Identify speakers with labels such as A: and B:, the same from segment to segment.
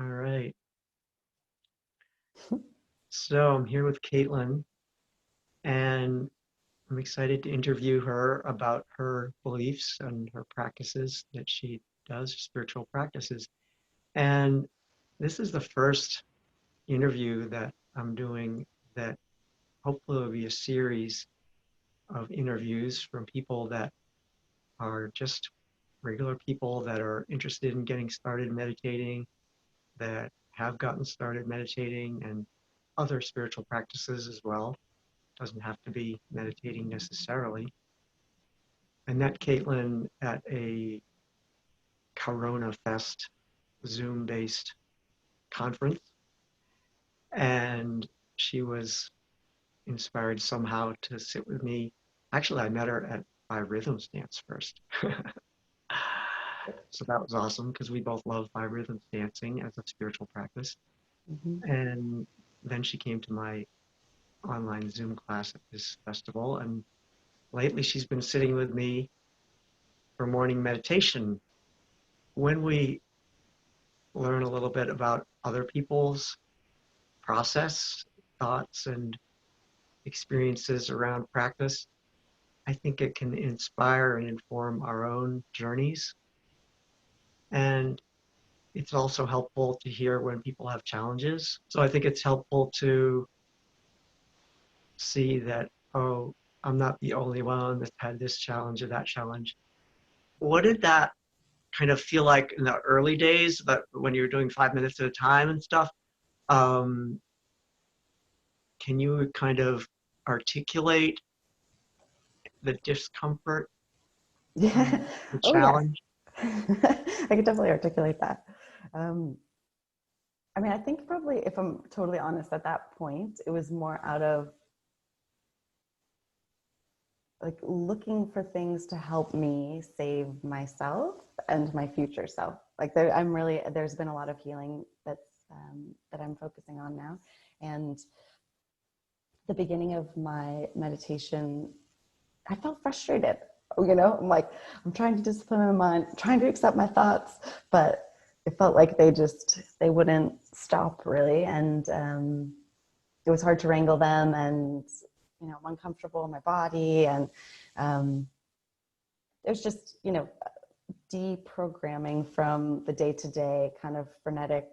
A: All right. So I'm here with Caitlin, and I'm excited to interview her about her beliefs and her practices that she does, spiritual practices. And this is the first interview that I'm doing that hopefully will be a series of interviews from people that are just regular people that are interested in getting started meditating, that have gotten started meditating, and other spiritual practices as well. Doesn't have to be meditating necessarily. I met Caitlin at a Corona Fest Zoom-based conference, and she was inspired somehow to sit with me. Actually, I met her at Five Rhythms dance first. So that was awesome because we both love Five Rhythms dancing as a spiritual practice.
B: Hmm.
A: And then she came to my online Zoom class at this festival, and lately she's been sitting with me for morning meditation. When we learn a little bit about other people's process, thoughts, and experiences around practice, I think it can inspire and inform our own journeys. And it's also helpful to hear when people have challenges. So I think it's helpful to see that, oh, I'm not the only one that's had this challenge or that challenge. What did that kind of feel like in the early days, that when you were doing 5 minutes at a time and stuff? Um, can you kind of articulate the discomfort and
B: Yeah.
A: the
B: Oh, yes.
A: challenge?
B: I could definitely articulate that. Um, I mean, I think probably, if I'm totally honest, at that point, it was more out of like looking for things to help me save myself and my future self. Like there's been a lot of healing that I'm focusing on now, and the beginning of my meditation, I felt frustrated. I'm like, I'm trying to discipline my mind, trying to accept my thoughts, but it felt like they wouldn't stop really. And it was hard to wrangle them, and, I'm uncomfortable in my body. And it was just, deprogramming from the day-to-day kind of frenetic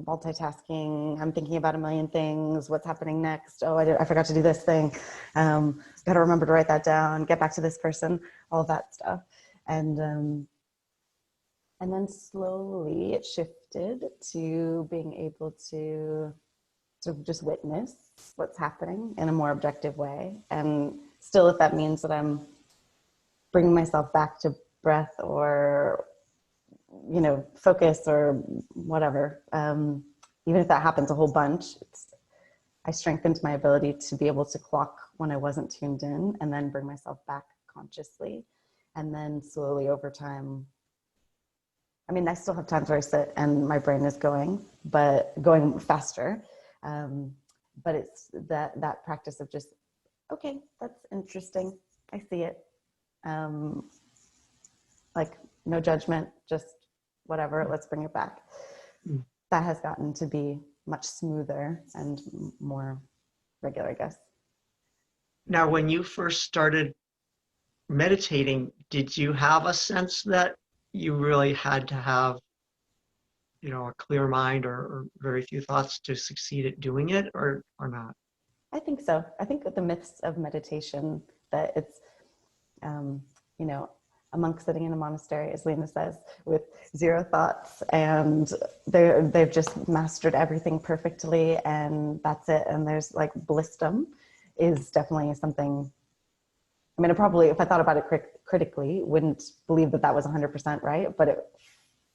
B: multitasking. I'm thinking about a million things. What's happening next? Oh, I forgot to do this thing. Got to remember to write that down. Get back to this person. All of that stuff, and then slowly it shifted to being able to sort of just witness what's happening in a more objective way. And still, if that means that I'm bringing myself back to breath or focus or whatever, even if that happens a whole bunch, I strengthened my ability to be able to clock when I wasn't tuned in and then bring myself back consciously. And then slowly over time, I mean, I still have times where I sit and my brain is going faster. But it's that practice of just, okay, that's interesting. I see it. Like, no judgment, just whatever, let's bring it back. That has gotten to be much smoother and more regular, I guess.
A: Now, when you first started meditating, did you have a sense that you really had to have, a clear mind or very few thoughts to succeed at doing it, or not?
B: I think so. I think that the myths of meditation, that it's, um, you know, a monk sitting in a monastery, as Lena says, with zero thoughts, and they've just mastered everything perfectly, and that's it. And there's like blissdom is definitely something. I mean, I probably, if I thought about it critically, wouldn't believe that was 100% right, but it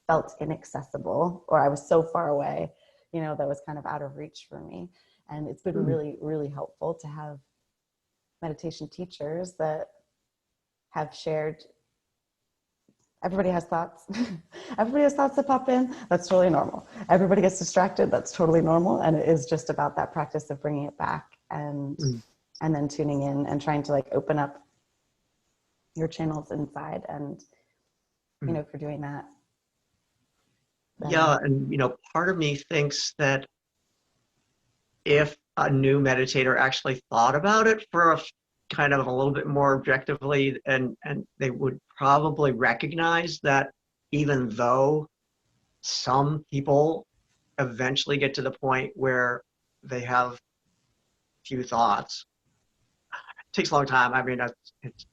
B: felt inaccessible, or I was so far away, that was kind of out of reach for me. And it's been really, really helpful to have meditation teachers that have shared. Everybody has thoughts. Everybody has thoughts that pop in. That's totally normal. Everybody gets distracted. That's totally normal. And it is just about that practice of bringing it back and then tuning in and trying to like open up your channels inside. And, if you're doing that,
A: Yeah, and part of me thinks that if a new meditator actually thought about it for kind of a little bit more objectively, and they would probably recognize that even though some people eventually get to the point where they have few thoughts, it takes a long time. I mean, it's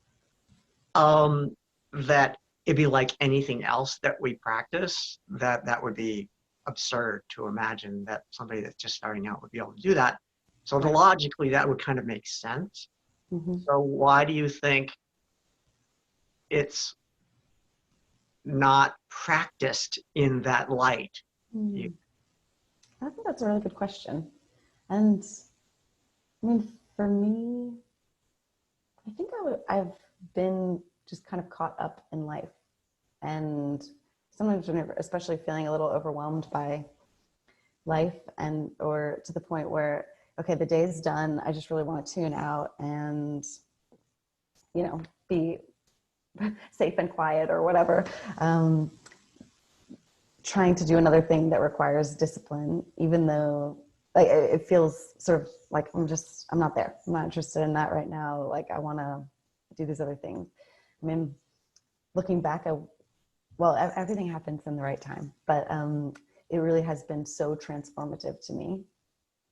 A: um that it'd be like anything else that we practice, that would be absurd to imagine that somebody that's just starting out would be able to do that. So
B: Right.
A: logically that would kind of make sense.
B: Mm-hmm.
A: So why do you think it's not practiced in that light? You,
B: Mm. I think that's a really good question. And I mean, for me, I think I've been just kind of caught up in life. And sometimes whenever, especially feeling a little overwhelmed by life and, or to the point where, okay, the day's done. I just really want to tune out and, be safe and quiet or whatever. Trying to do another thing that requires discipline, even though like it feels sort of like I'm not there. I'm not interested in that right now. Like I want to do these other things. I mean, looking back, well, everything happens in the right time, but it really has been so transformative to me.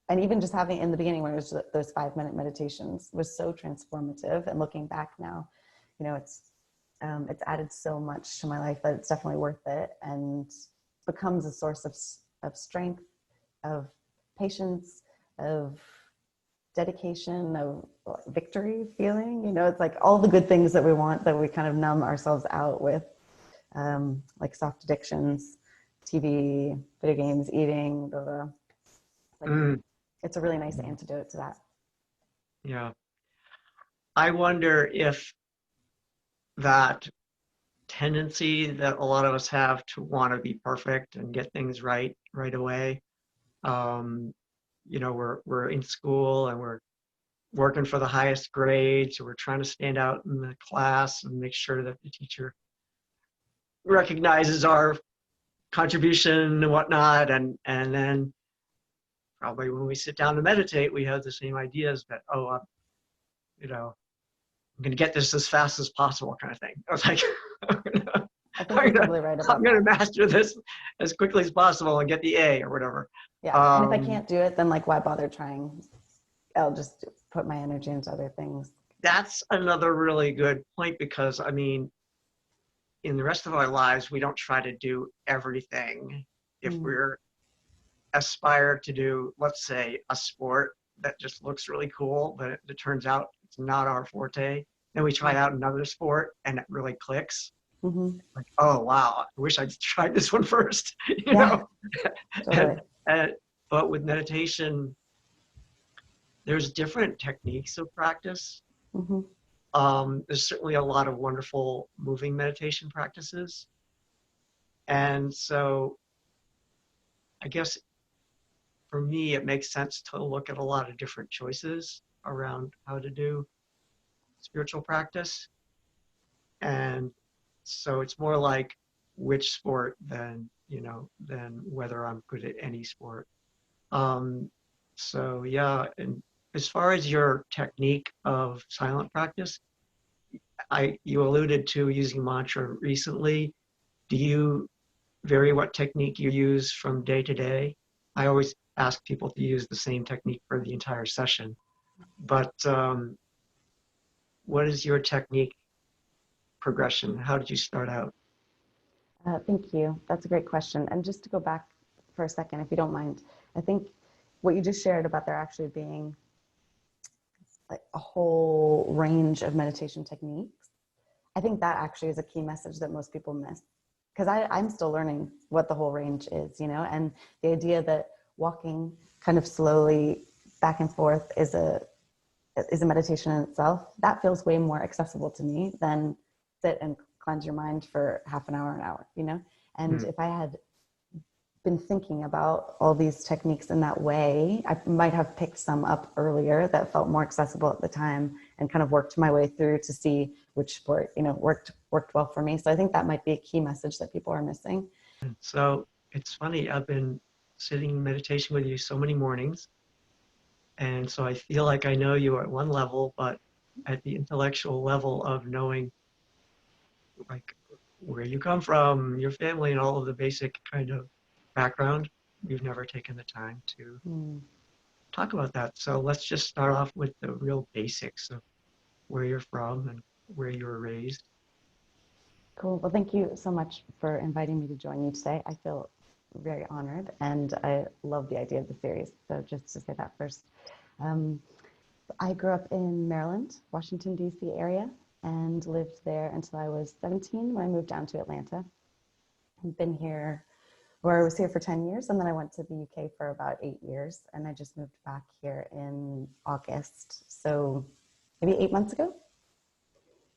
B: And even just having in the beginning when it was those 5-minute meditations was so transformative. And looking back now, it's added so much to my life that it's definitely worth it, and becomes a source of strength, of patience, of dedication, of victory feeling. It's like all the good things that we want that we kind of numb ourselves out with, like soft addictions, TV, video games, eating, blah, blah. Like
A: mm,
B: it's a really nice antidote to that.
A: yeah. I wonder if that tendency that a lot of us have to want to be perfect and get things right away. Um, we're in school and we're working for the highest grades. We're trying to stand out in the class and make sure that the teacher recognizes our contribution and whatnot. And then probably when we sit down to meditate, we have the same ideas that, oh, I'm going to get this as fast as possible kind of thing. I was like,
B: I think you're totally right
A: I'm
B: about
A: gonna
B: that.
A: master this as quickly as possible and get the A or whatever.
B: Yeah. And if I
A: Um,
B: can't do it, then like, why bother trying? I'll just put my energy into other things.
A: that's another really good point because I mean, in the rest of our lives, we don't try to do everything. If
B: Mm.
A: we're aspire to do, let's say, a sport that just looks really cool, but it turns out it's not our forte, then we try
B: Yeah.
A: out another sport and it really clicks.
B: Mm-hmm.
A: Like, oh wow, I wish I'd tried this one first, you
B: Yeah,
A: know. and,
B: totally.
A: and but with meditation, there's different techniques of practice.
B: Mm-hmm.
A: There's certainly a lot of wonderful moving meditation practices. And so I guess for me, it makes sense to look at a lot of different choices around how to do spiritual practice. And so it's more like which sport than whether I'm good at any sport. Um, so yeah, and as far as your technique of silent practice, you alluded to using mantra recently. Do you vary what technique you use from day to day? I always ask people to use the same technique for the entire session. But what is your technique progression? How did you start out?
B: Thank you. That's a great question. And just to go back for a second, if you don't mind, I think what you just shared about there actually being like a whole range of meditation techniques, I think that actually is a key message that most people miss. Because I'm still learning what the whole range is, and the idea that walking kind of slowly back and forth is a meditation in itself, that feels way more accessible to me than sit and cleanse your mind for half an hour. And
A: Hmm.
B: if I had been thinking about all these techniques in that way, I might have picked some up earlier that felt more accessible at the time and kind of worked my way through to see which sport, worked well for me. So I think that might be a key message that people are missing.
A: So it's funny. I've been sitting in meditation with you so many mornings, and so I feel like I know you at one level, but at the intellectual level of knowing like where you come from, your family, and all of the basic kind of background, we've never taken the time to
B: Mm.
A: talk about that. So let's just start off with the real basics of where you're from and where you were raised.
B: Cool. Well, thank you so much for inviting me to join you today. I feel very honored, and I love the idea of the series. So just to say that first. Um, I grew up in Maryland, Washington, D.C. area, and lived there until I was 17 when I moved down to Atlanta. I've been here, or I was here for 10 years, and then I went to the UK for about 8 years, and I just moved back here in August. So maybe 8 months ago,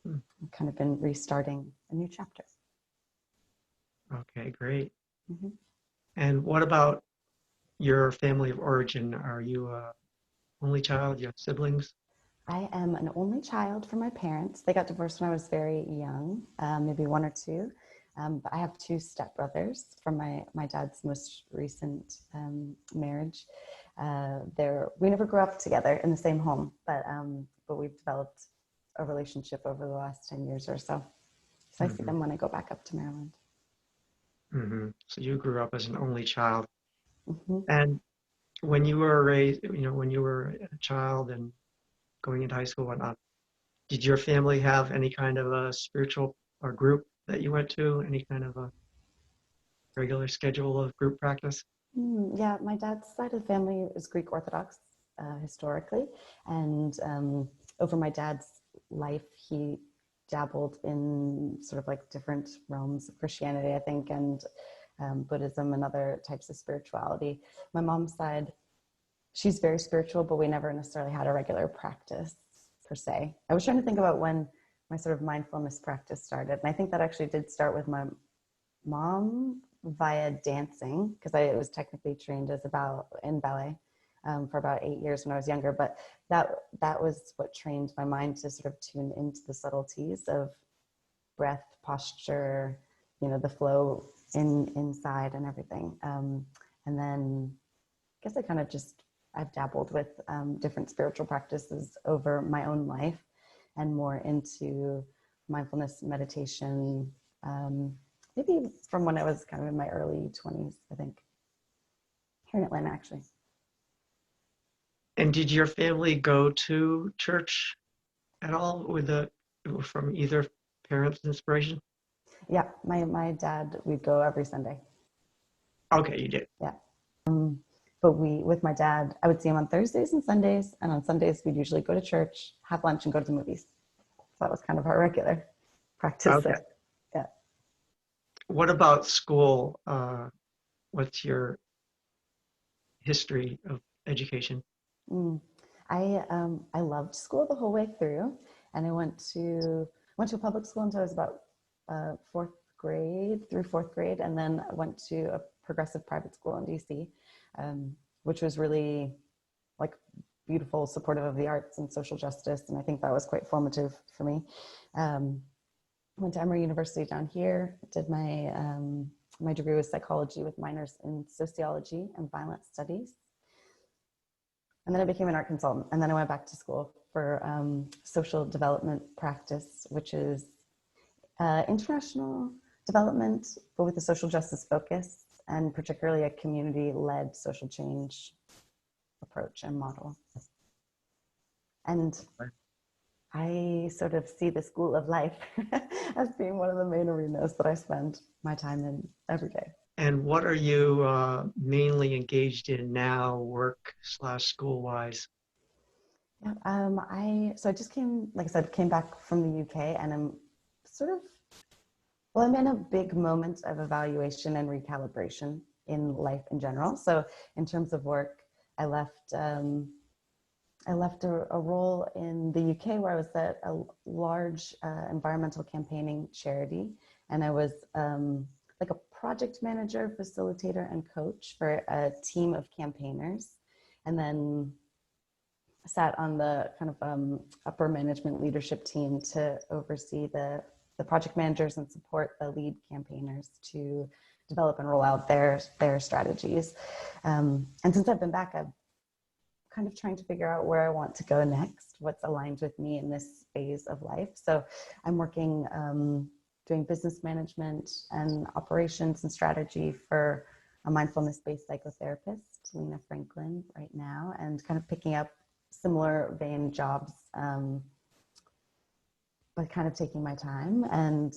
A: Hmm.
B: I've kind of been restarting a new chapter.
A: Okay, great.
B: Mm-hmm.
A: And what about your family of origin? Are you a only child? Do you have siblings?
B: I am an only child for my parents. They got divorced when I was very young, maybe one or two. But I have two stepbrothers from my dad's most recent marriage. We never grew up together in the same home, but we've developed a relationship over the last 10 years or so. So I see
A: Hmm.
B: them when I go back up to Maryland.
A: So you grew up as an only child.
B: Mm-hmm.
A: And when you were raised, when you were a child and going into high school and whatnot, did your family have any kind of a spiritual or group that you went to? Any kind of a regular schedule of group practice?
B: Yeah, my dad's side of the family is Greek Orthodox historically, and over my dad's life, he dabbled in sort of like different realms of Christianity, I think, and Buddhism and other types of spirituality. My mom's side, she's very spiritual, but we never necessarily had a regular practice per se. I was trying to think about when my sort of mindfulness practice started, and I think that actually did start with my mom via dancing, because I was technically trained as in ballet for about 8 years when I was younger. But that was what trained my mind to sort of tune into the subtleties of breath, posture, the flow inside and everything. And then I guess I've dabbled with different spiritual practices over my own life and more into mindfulness meditation, maybe from when I was kind of in my early 20s, I think, here in Atlanta, actually.
A: And did your family go to church at all with from either parents' inspiration?
B: Yeah, my dad, we'd go every Sunday.
A: Okay, you did.
B: Yeah. But with my dad, I would see him on Thursdays and Sundays. And on Sundays, we'd usually go to church, have lunch, and go to the movies. So that was kind of our regular practice
A: Okay.
B: there. Yeah.
A: What about school? What's your history of education?
B: Mm. I loved school the whole way through, and I went to a public school until I was about fourth grade through fourth grade, and then I went to a progressive private school in DC, which was really like beautiful, supportive of the arts and social justice, and I think that was quite formative for me. Went to Emory University down here, did my degree was psychology with minors in sociology and violent studies. And then I became an art consultant. And then I went back to school for social development practice, which is international development, but with a social justice focus, and particularly a community-led social change approach and model. And I sort of see the school of life as being one of the main arenas that I spend my time in every day.
A: And what are you mainly engaged in now, work/school wise?
B: Yeah, I just came, like I said, came back from the UK, and I'm sort of, well, I'm in a big moment of evaluation and recalibration in life in general. So in terms of work, I left a role in the UK where I was at a large environmental campaigning charity, and I was like a project manager, facilitator, and coach for a team of campaigners, and then sat on the kind of upper management leadership team to oversee the project managers and support the lead campaigners to develop and roll out their strategies. And since I've been back, I've kind of trying to figure out where I want to go next, what's aligned with me in this phase of life. So I'm working, doing business management and operations and strategy for a mindfulness-based psychotherapist, Lena Franklin, right now, and kind of picking up similar vein jobs, but kind of taking my time. And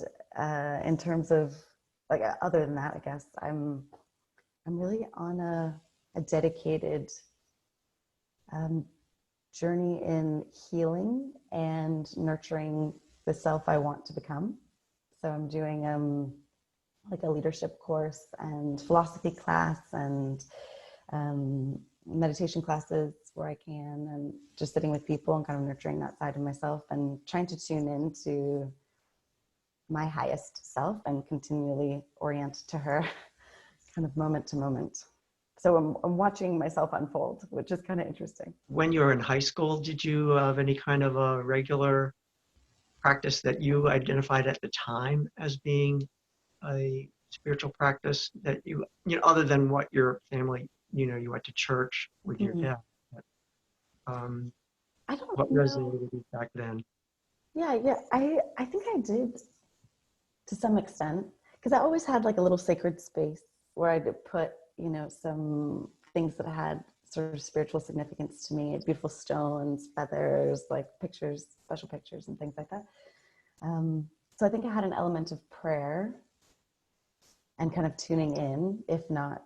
B: in terms of, like, other than that, I guess I'm really on a dedicated journey in healing and nurturing the self I want to become. So I'm doing like a leadership course and philosophy class and meditation classes where I can, and just sitting with people and kind of nurturing that side of myself and trying to tune into my highest self and continually orient to her kind of moment to moment. So I'm watching myself unfold, which is kind of interesting.
A: When you were in high school, did you have any kind of a regular practice that you identified at the time as being a spiritual practice that other than what your family, you went to church with your
B: Mm-hmm.
A: dad. But,
B: I don't
A: what
B: know.
A: resonated with you back then?
B: Yeah. I think I did to some extent, because I always had like a little sacred space where I'd put, some things that had sort of spiritual significance to me, beautiful stones, feathers, like pictures, special pictures and things like that. So I think I had an element of prayer and kind of tuning in, if not,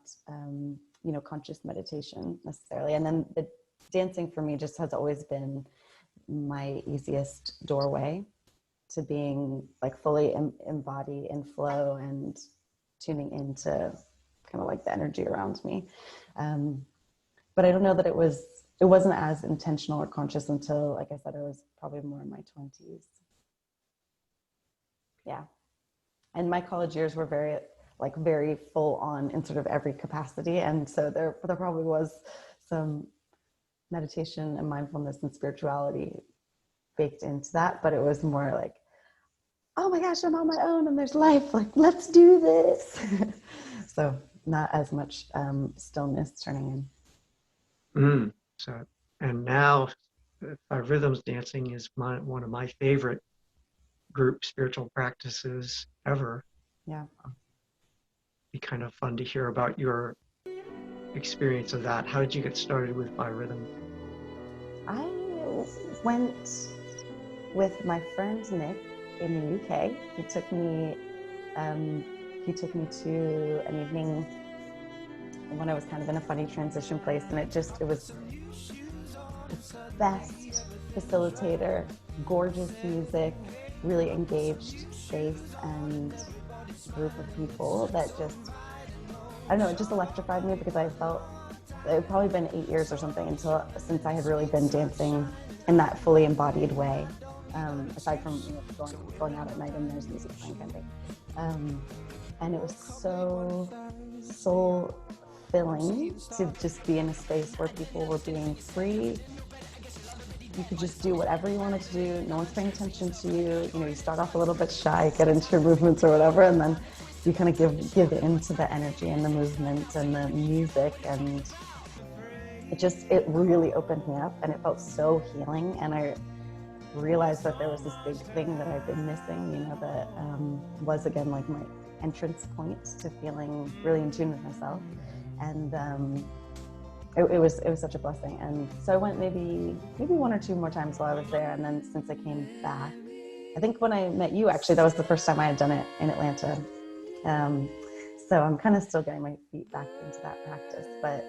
B: conscious meditation necessarily. And then the dancing for me just has always been my easiest doorway to being like fully embody in flow and tuning into kind of like the energy around me. But I don't know that it wasn't as intentional or conscious until, like I said, I was probably more in my 20s. Yeah. And my college years were very full on in sort of every capacity. And so there probably was some meditation and mindfulness and spirituality baked into that, but it was more like, oh my gosh, I'm on my own and there's life, like, let's do this. So not as much stillness turning in.
A: So, and now rhythms dancing is one of my favorite group spiritual practices ever.
B: Yeah.
A: Be kind of fun to hear about your experience of that. How did you get started with rhythms?
B: I went with my friend Nick in the UK. He took me to an evening when I was kind of in a funny transition place, and it was the best facilitator, gorgeous music, really engaged space, and group of people that just, I don't know, it just electrified me, because I felt it had probably been 8 years or something since I had really been dancing in that fully embodied way, aside from going out at night and there's music playing kind of thing. And it was so soul filling to just be in a space where people were being free. You could just do whatever you wanted to do. No one's paying attention to you. You start off a little bit shy, get into your movements or whatever, and then you kind of give into the energy and the movement and the music, and it really opened me up, and it felt so healing. And I realized that there was this big thing that I've been missing, that was, again, like my entrance point to feeling really in tune with myself. And it was such a blessing. And so I went maybe one or two more times while I was there. And then since I came back, I think when I met you, actually, that was the first time I had done it in Atlanta. So I'm kind of still getting my feet back into that practice. But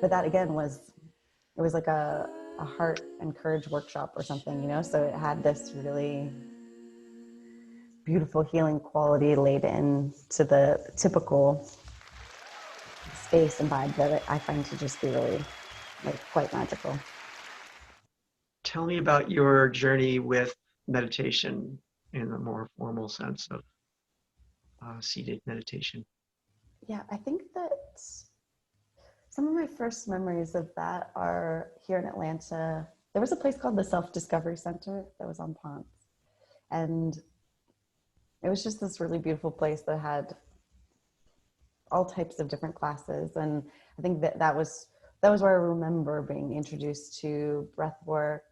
B: that, again, it was like a heart and courage workshop or something, so it had this really beautiful healing quality laid in to the typical space and vibe that I find to just be really, like, quite magical.
A: Tell me about your journey with meditation in the more formal sense of seated meditation.
B: Yeah, I think that some of my first memories of that are here in Atlanta. There was a place called the Self-Discovery Center that was on Ponce. And it was just this really beautiful place that had all types of different classes. And I think that was where I remember being introduced to breath work,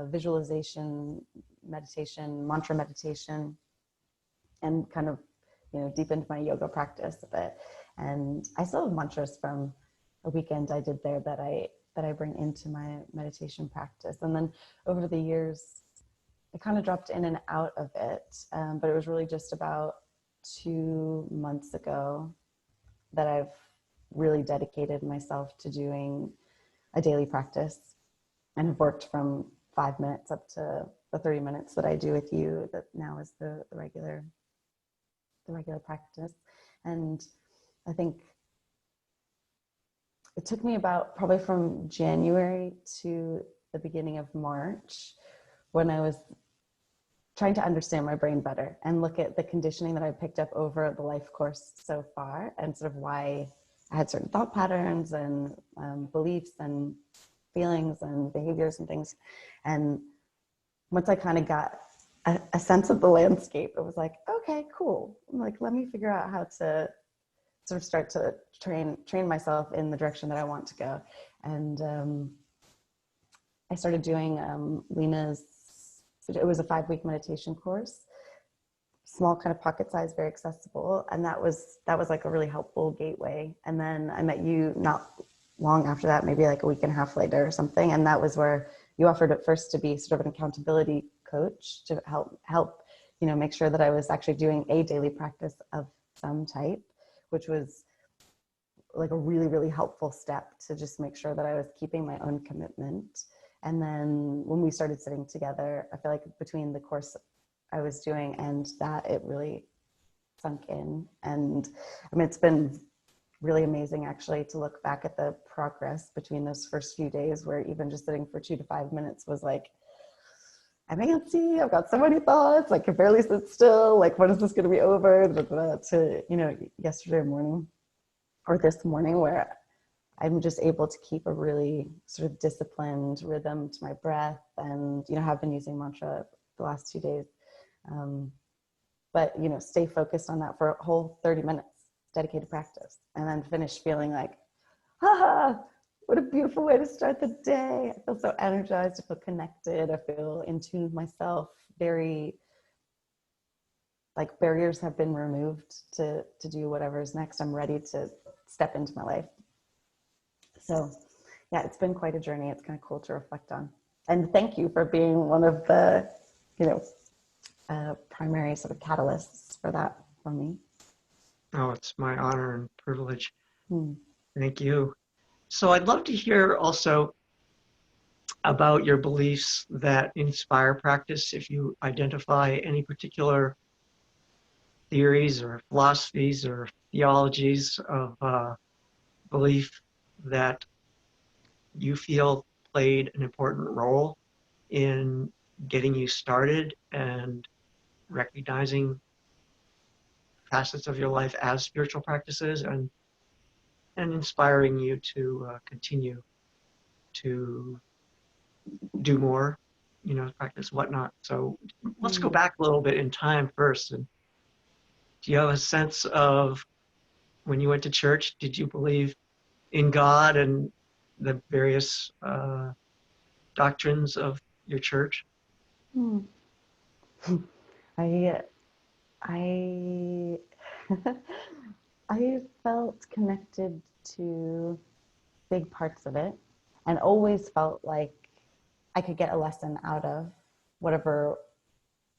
B: visualization, meditation, mantra meditation, and kind of, deepened my yoga practice a bit. And I still have mantras from a weekend I did there that I bring into my meditation practice. And then over the years, I kind of dropped in and out of it. But it was really just about 2 months ago that I've really dedicated myself to doing a daily practice, and have worked from 5 minutes up to the 30 minutes that I do with you, that now is the regular practice. And I think it took me about probably from January to the beginning of March, when I was trying to understand my brain better and look at the conditioning that I picked up over the life course so far, and sort of why I had certain thought patterns and beliefs and feelings and behaviors and things. And once I kind of got a sense of the landscape, it was like, okay, cool. I'm like, let me figure out how to sort of start to train myself in the direction that I want to go. And I started doing Lena's, it was a 5-week meditation course, small, kind of pocket size, very accessible. And that was like a really helpful gateway. And then I met you not long after that, maybe like a week and a half later or something. And that was where you offered at first to be sort of an accountability coach to help, make sure that I was actually doing a daily practice of some type, which was like a really, really helpful step to just make sure that I was keeping my own commitment. And then when we started sitting together, I feel like between the course I was doing and that, it really sunk in. And I mean, it's been really amazing actually to look back at the progress between those first few days, where even just sitting for 2 to 5 minutes was like, I'm antsy, I've got so many thoughts, I can barely sit still, like, when is this going to be over? To, yesterday morning or this morning, where I'm just able to keep a really sort of disciplined rhythm to my breath, and, have been using mantra the last 2 days. But, stay focused on that for a whole 30 minutes, dedicated practice, and then finish feeling like, what a beautiful way to start the day. I feel so energized, I feel connected, I feel in tune with myself, very, like, barriers have been removed to do whatever's next. I'm ready to step into my life. So yeah, it's been quite a journey. It's kind of cool to reflect on. And thank you for being one of the, primary sort of catalysts for that for me.
A: Oh, it's my honor and privilege.
B: Hmm.
A: Thank you. So I'd love to hear also about your beliefs that inspire practice. If you identify any particular theories or philosophies or theologies of belief that you feel played an important role in getting you started and recognizing facets of your life as spiritual practices, and inspiring you to continue to do more, practice whatnot. So let's go back a little bit in time first. And do you have a sense of, when you went to church, did you believe in God and the various doctrines of your church?
B: Hmm. I I I felt connected to big parts of it, and always felt like I could get a lesson out of whatever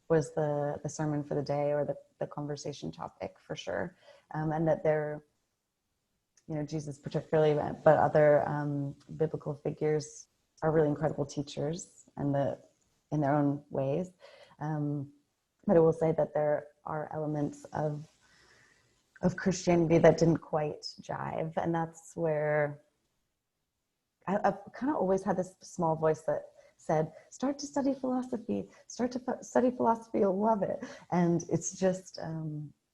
B: was the sermon for the day, or the conversation topic, for sure. And that there, Jesus particularly, but other biblical figures are really incredible teachers, and in their own ways. But I will say that there are elements of Christianity that didn't quite jive, and that's where I've kind of always had this small voice that said, start to study philosophy, study philosophy, you'll love it. And it's just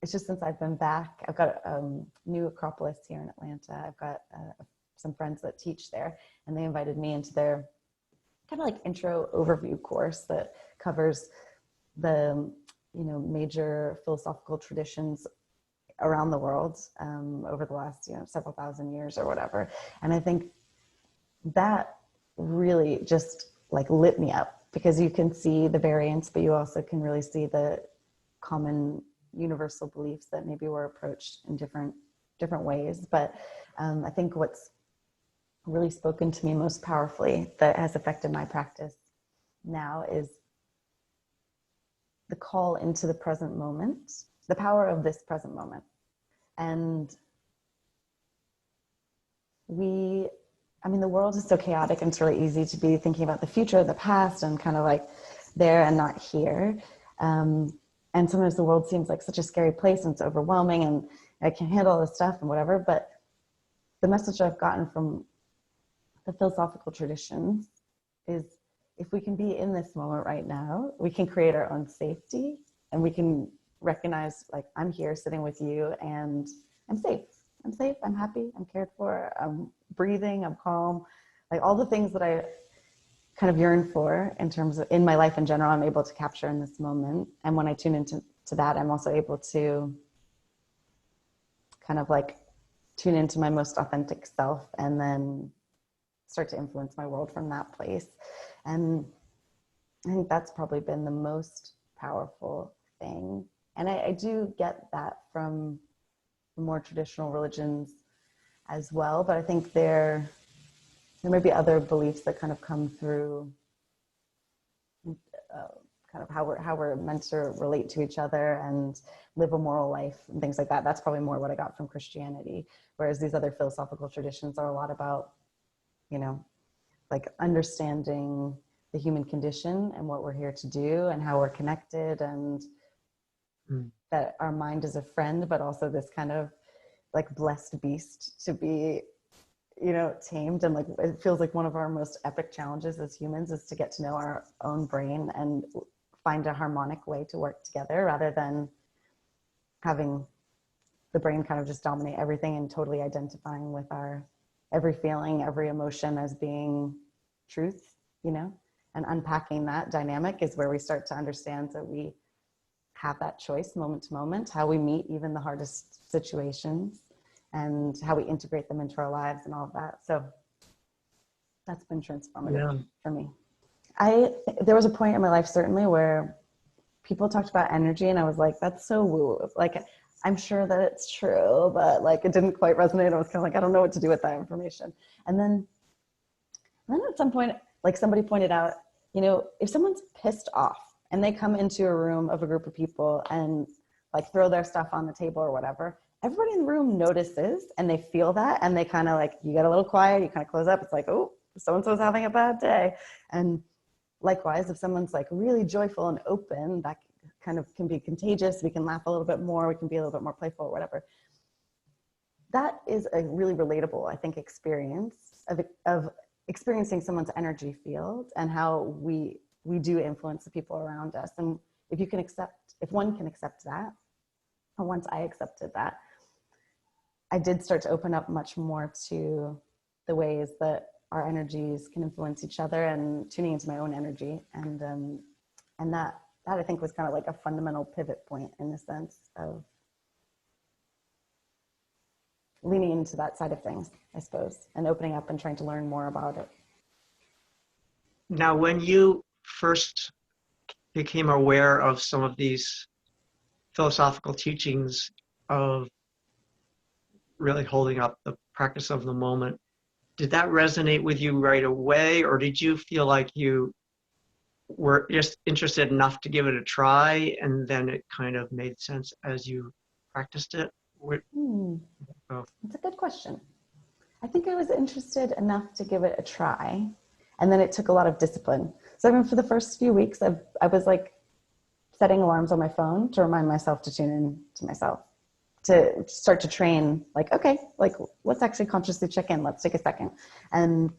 B: since I've been back, I've got a new Acropolis here in Atlanta. I've got some friends that teach there, and they invited me into their kind of like intro overview course that covers the, major philosophical traditions around the world over the last, several thousand years or whatever. And I think that really just like lit me up, because you can see the variance, but you also can really see the common universal beliefs that maybe were approached in different ways. But I think what's really spoken to me most powerfully that has affected my practice now is the call into the present moment, the power of this present moment. And the world is so chaotic, and it's really easy to be thinking about the future, the past, and kind of like there and not here. And sometimes the world seems like such a scary place, and it's overwhelming, and I can't handle all this stuff and whatever. But the message I've gotten from the philosophical traditions is, if we can be in this moment right now, we can create our own safety, and we can recognize, like, I'm here sitting with you, and I'm safe. I'm safe, I'm happy, I'm cared for, I'm breathing, I'm calm. Like all the things that I kind of yearn for in terms of in my life in general, I'm able to capture in this moment. And when I tune into that, I'm also able to kind of like tune into my most authentic self, and then start to influence my world from that place. And I think that's probably been the most powerful thing. And I do get that from the more traditional religions as well, but I think there may be other beliefs that kind of come through kind of how we're meant to relate to each other and live a moral life and things like that. That's probably more what I got from Christianity, whereas these other philosophical traditions are a lot about, like understanding the human condition and what we're here to do and how we're connected, and that our mind is a friend, but also this kind of like blessed beast to be, tamed. And like, it feels like one of our most epic challenges as humans is to get to know our own brain and find a harmonic way to work together, rather than having the brain kind of just dominate everything and totally identifying with our every feeling, every emotion as being truth, and unpacking that dynamic is where we start to understand that we have that choice moment to moment, how we meet even the hardest situations, and how we integrate them into our lives and all of that. So that's been transformative for me. There was a point in my life, certainly, where people talked about energy, and I was like, that's so woo. Like, I'm sure that it's true, but like, it didn't quite resonate. I was kind of like, I don't know what to do with that information. And then at some point, like, somebody pointed out, if someone's pissed off and they come into a room of a group of people and like throw their stuff on the table or whatever, everybody in the room notices and they feel that, and they kind of like, you get a little quiet, you kind of close up. It's like, oh, so-and-so's having a bad day. And likewise, if someone's like really joyful and open, that kind of can be contagious. We can laugh a little bit more. We can be a little bit more playful or whatever. That is a really relatable, I think, experience of experiencing someone's energy field and how we do influence the people around us. And if one can accept that, or once I accepted that, I did start to open up much more to the ways that our energies can influence each other, and tuning into my own energy. And that I think was kind of like a fundamental pivot point, in the sense of leaning into that side of things, I suppose, and opening up and trying to learn more about it.
A: Now, when you first became aware of some of these philosophical teachings of really holding up the practice of the moment, did that resonate with you right away, or did you feel like you were just interested enough to give it a try, and then it kind of made sense as you practiced it?
B: That's a good question. I think I was interested enough to give it a try, and then it took a lot of discipline. So for the first few weeks, I was like setting alarms on my phone to remind myself to tune in to myself, to start to train, like, okay, like, let's actually consciously check in. Let's take a second. And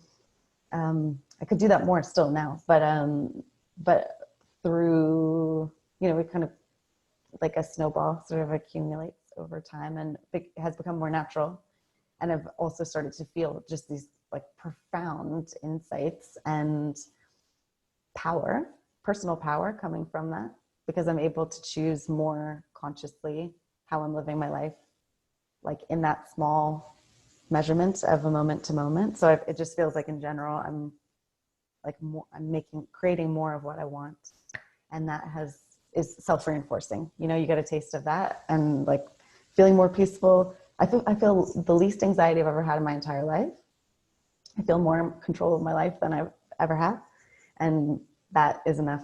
B: I could do that more still now, but through, we kind of, like a snowball sort of accumulates over time, and it has become more natural. And I've also started to feel just these like profound insights and power, personal power coming from that, because I'm able to choose more consciously how I'm living my life like in that small measurement of a moment to moment. So it just feels like in general, I'm like more, creating more of what I want. And that is self-reinforcing. You know, you get a taste of that and like feeling more peaceful. I feel the least anxiety I've ever had in my entire life. I feel more in control of my life than I've ever had. And that is enough.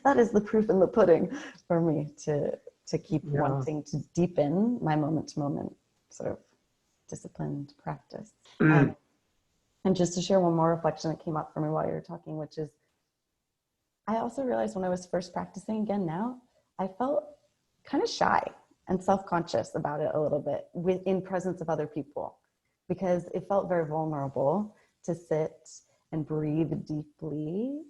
B: That is the proof in the pudding for me to keep wanting to deepen my moment to moment sort of disciplined practice. And just to share one more reflection that came up for me while you were talking, which is, I also realized when I was first practicing again now, I felt kind of shy and self-conscious about it a little bit in presence of other people, because it felt very vulnerable to sit and breathe deeply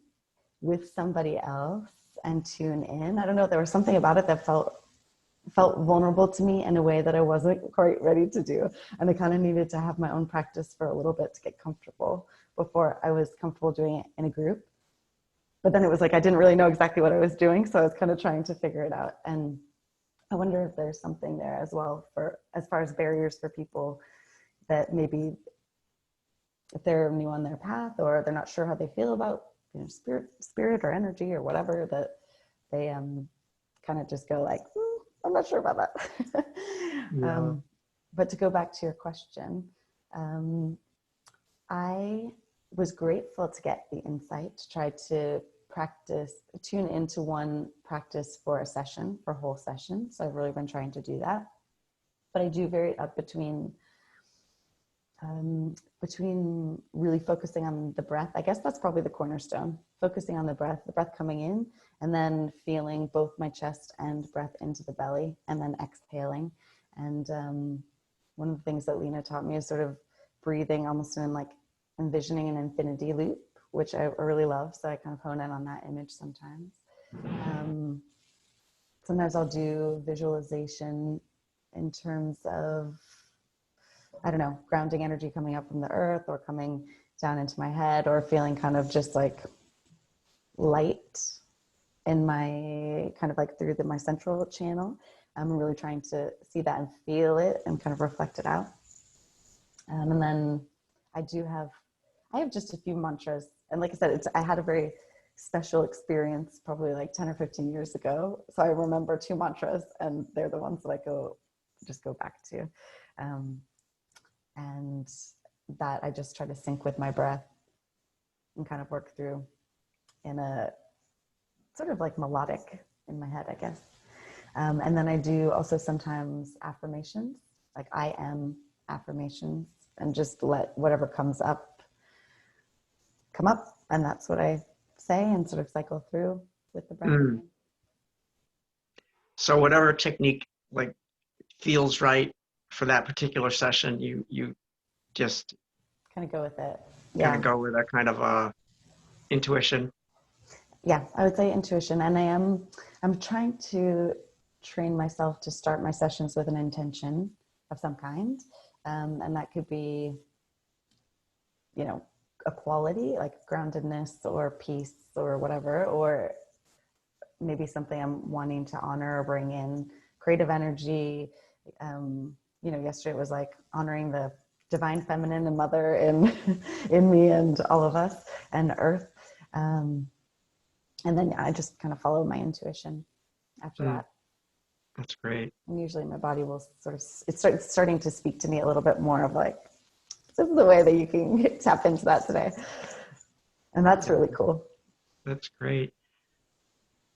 B: with somebody else and tune in. I don't know, there was something about it that felt vulnerable to me in a way that I wasn't quite ready to do. And I kind of needed to have my own practice for a little bit to get comfortable before I was comfortable doing it in a group. But then it was like, I didn't really know exactly what I was doing. So I was kind of trying to figure it out. And I wonder if there's something there as well for, as far as barriers for people that maybe if they're new on their path or they're not sure how they feel about, you know, spirit or energy or whatever, that they kind of just go like, I'm not sure about that. But to go back to your question, I was grateful to get the insight to try to tune into one practice for a session, for a whole session. So I've really been trying to do that. But I do vary up between really focusing on the breath. I guess that's probably the cornerstone, focusing on the breath coming in, and then feeling both my chest and breath into the belly, and then exhaling. And one of the things that Lena taught me is sort of breathing almost in like envisioning an infinity loop, which I really love. So I kind of hone in on that image sometimes. Sometimes I'll do visualization in terms of, I don't know, grounding energy coming up from the earth or coming down into my head, or feeling kind of just like light in my kind of like through my central channel. I'm really trying to see that and feel it and kind of reflect it out. And then I have just a few mantras. And like I said, I had a very special experience probably like 10 or 15 years ago. So I remember 2 mantras, and they're the ones that I just go back to. And that I just try to sync with my breath and kind of work through in a sort of like melodic in my head, I guess. And then I do also sometimes affirmations, like I am affirmations, and just let whatever comes up come up. And that's what I say and sort of cycle through with the breath.
A: So whatever technique like feels right for that particular session, you just
B: kind of go with it.
A: Kind of go with that kind of intuition.
B: Yeah, I would say intuition. And I'm trying to train myself to start my sessions with an intention of some kind. And that could be, you know, a quality like groundedness or peace or whatever, or maybe something I'm wanting to honor or bring in, creative energy. You know, yesterday it was like honoring the divine feminine and mother in me and all of us and earth. And then I just kind of follow my intuition after that.
A: That's great.
B: And usually my body will sort of, it's starting to speak to me a little bit more of like, this is the way that you can tap into that today. And that's really cool.
A: That's great.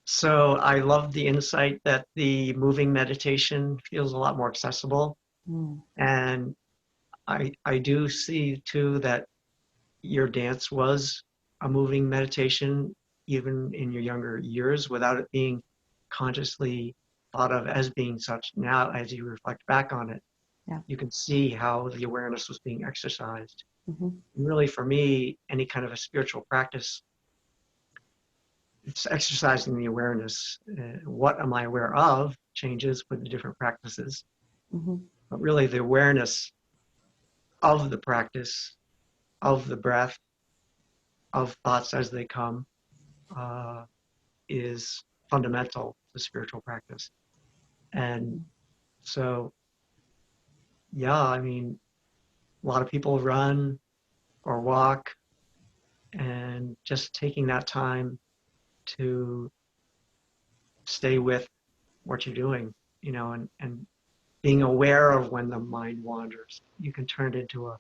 A: So I love the insight that the moving meditation feels a lot more accessible. And I do see too that your dance was a moving meditation even in your younger years without it being consciously thought of as being such. Now, as you reflect back on it, you can see how the awareness was being exercised. And really, for me, any kind of a spiritual practice, it's exercising the awareness. What am I aware of changes with the different practices. But really, the awareness of the practice, of the breath, of thoughts as they come, is fundamental to spiritual practice. And so yeah, I mean, a lot of people run or walk, and just taking that time to stay with what you're doing, and being aware of when the mind wanders. You can turn it into a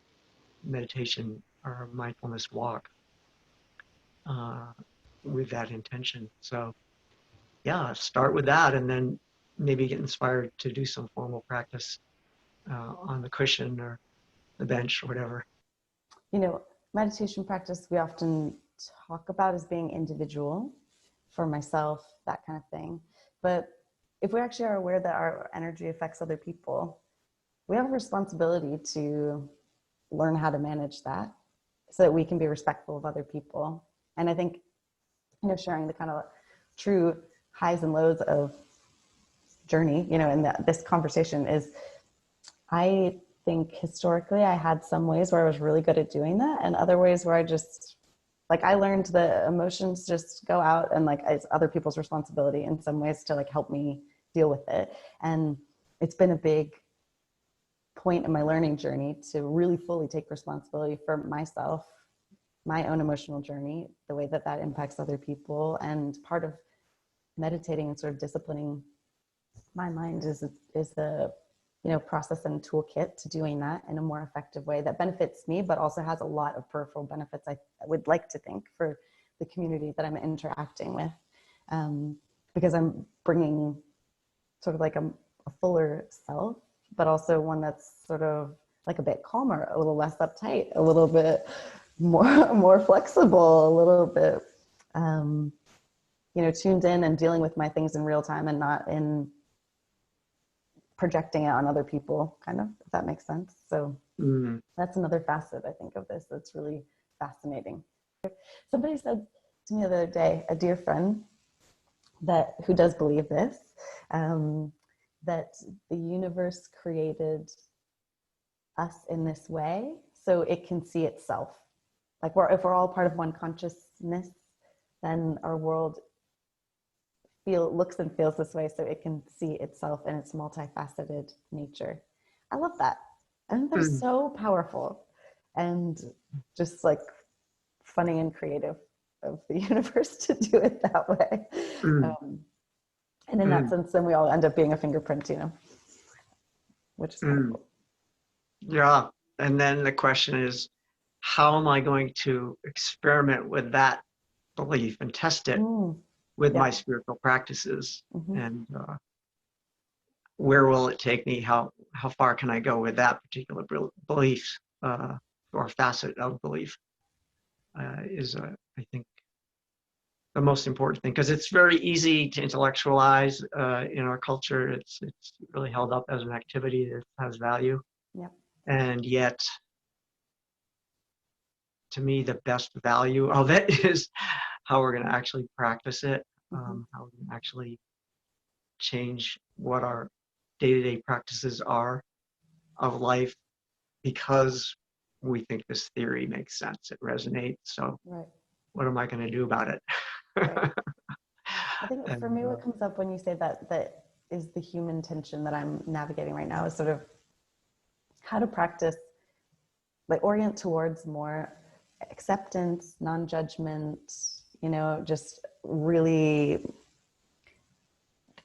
A: meditation or a mindfulness walk uh, with that intention. So, yeah, start with that and then maybe get inspired to do some formal practice on the cushion or the bench or whatever.
B: You know, meditation practice we often talk about as being individual, for myself, that kind of thing. But if we actually are aware that our energy affects other people, we have a responsibility to learn how to manage that so that we can be respectful of other people. And I think, sharing the kind of true highs and lows of journey, in this conversation is, I think historically I had some ways where I was really good at doing that, and other ways where I just, like, I learned the emotions just go out, and like it's other people's responsibility in some ways to like help me deal with it. And it's been a big point in my learning journey to really fully take responsibility for myself, my own emotional journey, the way that that impacts other people. And part of meditating and sort of disciplining my mind is the process and toolkit to doing that in a more effective way that benefits me, but also has a lot of peripheral benefits, I would like to think, for the community that I'm interacting with, because I'm bringing sort of like a fuller self, but also one that's sort of like a bit calmer, a little less uptight, a little bit more flexible, a little bit tuned in and dealing with my things in real time and not in projecting it on other people, kind of, if that makes sense. So
A: Mm.
B: that's another facet, I think, of this that's really fascinating. Somebody said to me the other day, a dear friend who does believe this, that the universe created us in this way so it can see itself. Like, if we're all part of one consciousness, then our world looks and feels this way so it can see itself in its multifaceted nature. I love that. I think that is
A: Mm.
B: so powerful and just like funny and creative of the universe to do it that way.
A: Mm.
B: And in that
A: Mm.
B: sense, then we all end up being a fingerprint, which is kind of
A: Mm.
B: cool.
A: Yeah. And then the question is, how am I going to experiment with that belief and test it with
B: Yeah.
A: my spiritual practices?
B: Mm-hmm.
A: And where will it take me? How far can I go with that particular belief or facet of belief is, I think, the most important thing, because it's very easy to intellectualize in our culture. It's really held up as an activity that has value,
B: Yep.
A: and yet, to me, the best value of it is how we're going to actually practice it,
B: Mm-hmm.
A: how we can actually change what our day-to-day practices are of life, because we think this theory makes sense. It resonates. So
B: Right.
A: what am I going to do about it?
B: Right. I think for
A: and
B: me, what comes up when you say that is the human tension that I'm navigating right now, is sort of how to practice, like, orient towards more acceptance, non-judgment, just really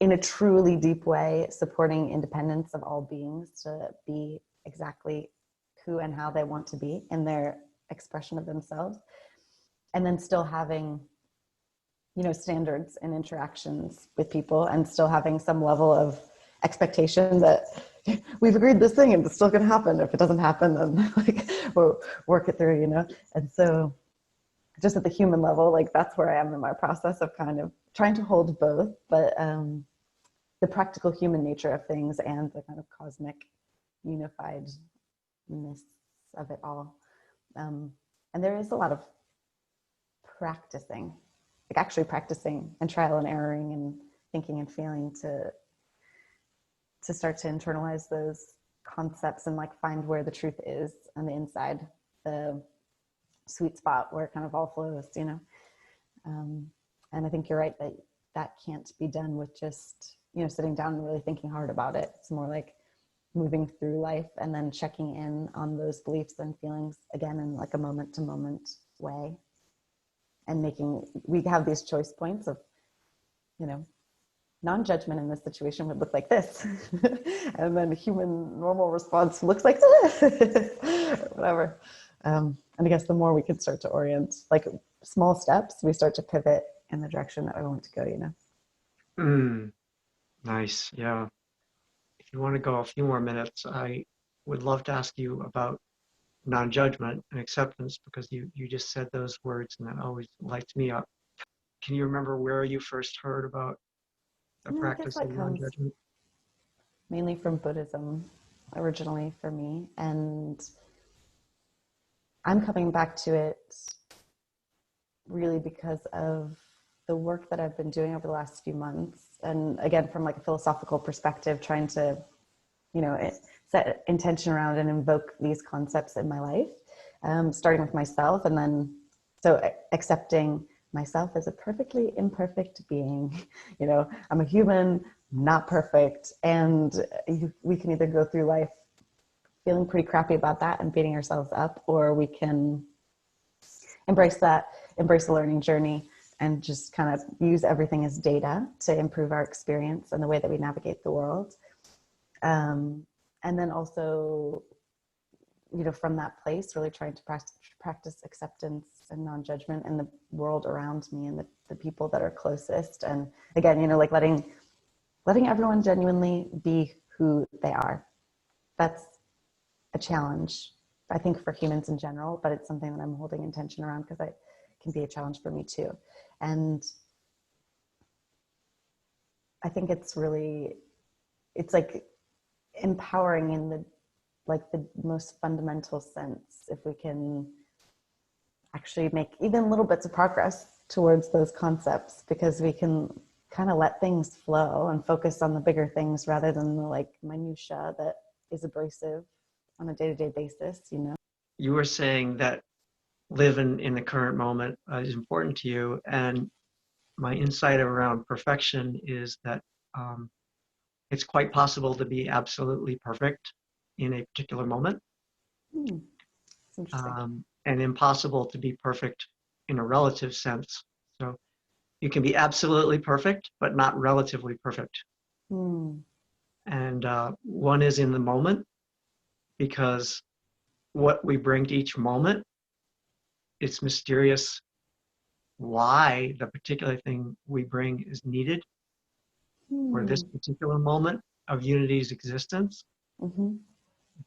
B: in a truly deep way supporting independence of all beings to be exactly who and how they want to be in their expression of themselves, and then still having standards and interactions with people, and still having some level of expectation that we've agreed this thing and it's still going to happen. If it doesn't happen, then like we'll work it through, And so just at the human level, like, that's where I am in my process of kind of trying to hold both, but the practical human nature of things and the kind of cosmic unifiedness of it all. And there is a lot of practicing, like actually practicing and trial and erroring and thinking and feeling to start to internalize those concepts and like find where the truth is on the inside, the sweet spot where it kind of all flows, and I think you're right that can't be done with just sitting down and really thinking hard about it. It's more like moving through life, and then checking in on those beliefs and feelings again in like a moment to moment way, and we have these choice points of, you know, non-judgment in this situation would look like this. And then human normal response looks like this. Whatever. And I guess the more we can start to orient, like small steps, we start to pivot in the direction that we want to go, you know?
A: Nice. Yeah. If you want to go a few more minutes, I would love to ask you about non-judgment and acceptance, because you just said those words and that always lights me up. Can you remember where you first heard about the
B: I guess
A: practice of
B: that comes
A: non-judgment?
B: mainly from Buddhism originally for me. And I'm coming back to it really because of the work that I've been doing over the last few months. And again, from like a philosophical perspective, trying to, you know, set intention around and invoke these concepts in my life, starting with myself. And then, so accepting myself as a perfectly imperfect being. You know, I'm a human, not perfect. And we can either go through life feeling pretty crappy about that and beating ourselves up, or we can embrace the learning journey and just kind of use everything as data to improve our experience and the way that we navigate the world. And then also, you know, from that place, really trying to practice acceptance and non-judgment in the world around me and the people that are closest. And again, you know, like letting everyone genuinely be who they are. That's a challenge, I think, for humans in general, but it's something that I'm holding intention around because it can be a challenge for me too. And I think it's like empowering in the most fundamental sense, if we can actually make even little bits of progress towards those concepts, because we can kind of let things flow and focus on the bigger things rather than the like minutia that is abrasive on a day-to-day basis, you know?
A: You were saying that living in the current moment is important to you, and my insight around perfection is that um, it's quite possible to be absolutely perfect in a particular moment,
B: It's interesting.
A: and impossible to be perfect in a relative sense. So you can be absolutely perfect, but not relatively perfect.
B: Hmm.
A: And one is in the moment, because what we bring to each moment, it's mysterious why the particular thing we bring is needed for this
B: Hmm.
A: particular moment of unity's existence.
B: Mm-hmm.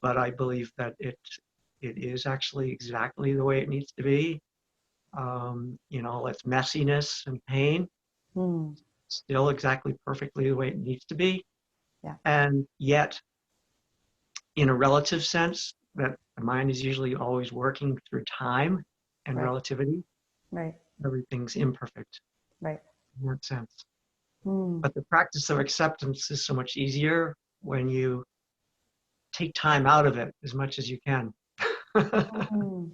A: But I believe that it is actually exactly the way it needs to be. You know, it's messiness and pain,
B: Hmm.
A: still exactly perfectly the way it needs to be.
B: Yeah.
A: And yet, in a relative sense, that the mind is usually always working through time and
B: Right.
A: relativity,
B: Right.
A: everything's imperfect
B: Right.
A: in that sense.
B: Hmm.
A: But the practice of acceptance is so much easier when you take time out of it as much as you can.
B: Hmm.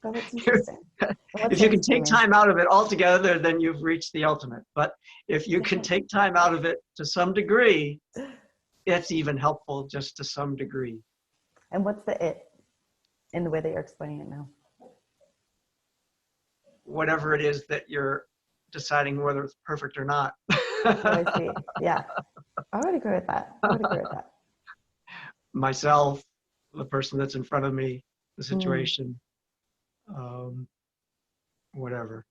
B: Oh, that's interesting. And what
A: If you can
B: sense do you
A: take
B: mean?
A: time out of it altogether, then you've reached the ultimate. But if you can take time out of it to some degree, it's even helpful just to some degree.
B: And what's the it in the way that you're explaining it now?
A: Whatever it is that you're deciding whether it's perfect or not.
B: Oh, I see. Yeah. I would agree with that. I would agree with that.
A: Myself, the person that's in front of me, the
B: Hmm.
A: situation, um, whatever.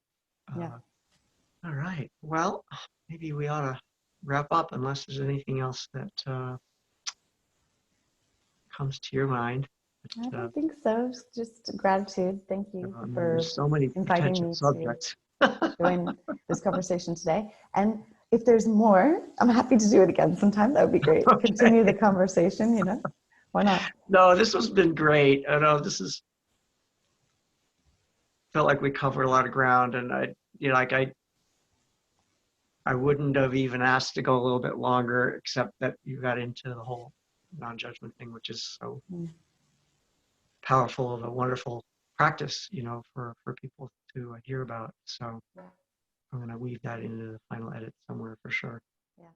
B: Yeah.
A: Uh, all right. Well, maybe we ought to wrap up unless there's anything else that comes to your mind.
B: I
A: But,
B: don't think so. Just gratitude. Thank you for
A: there's so many
B: inviting
A: potential
B: me to
A: subjects.
B: join this conversation today. And if there's more, I'm happy to do it again sometime. That would be great. Continue the
A: Okay.
B: conversation, you know? Why not?
A: No, this has been great. I know this is felt like we covered a lot of ground, and I wouldn't have even asked to go a little bit longer, except that you got into the whole non-judgment thing, which is so
B: Mm.
A: powerful of a wonderful practice, you know, for people to hear about. So I'm going to weave that into the final edit somewhere for sure.
B: Yeah.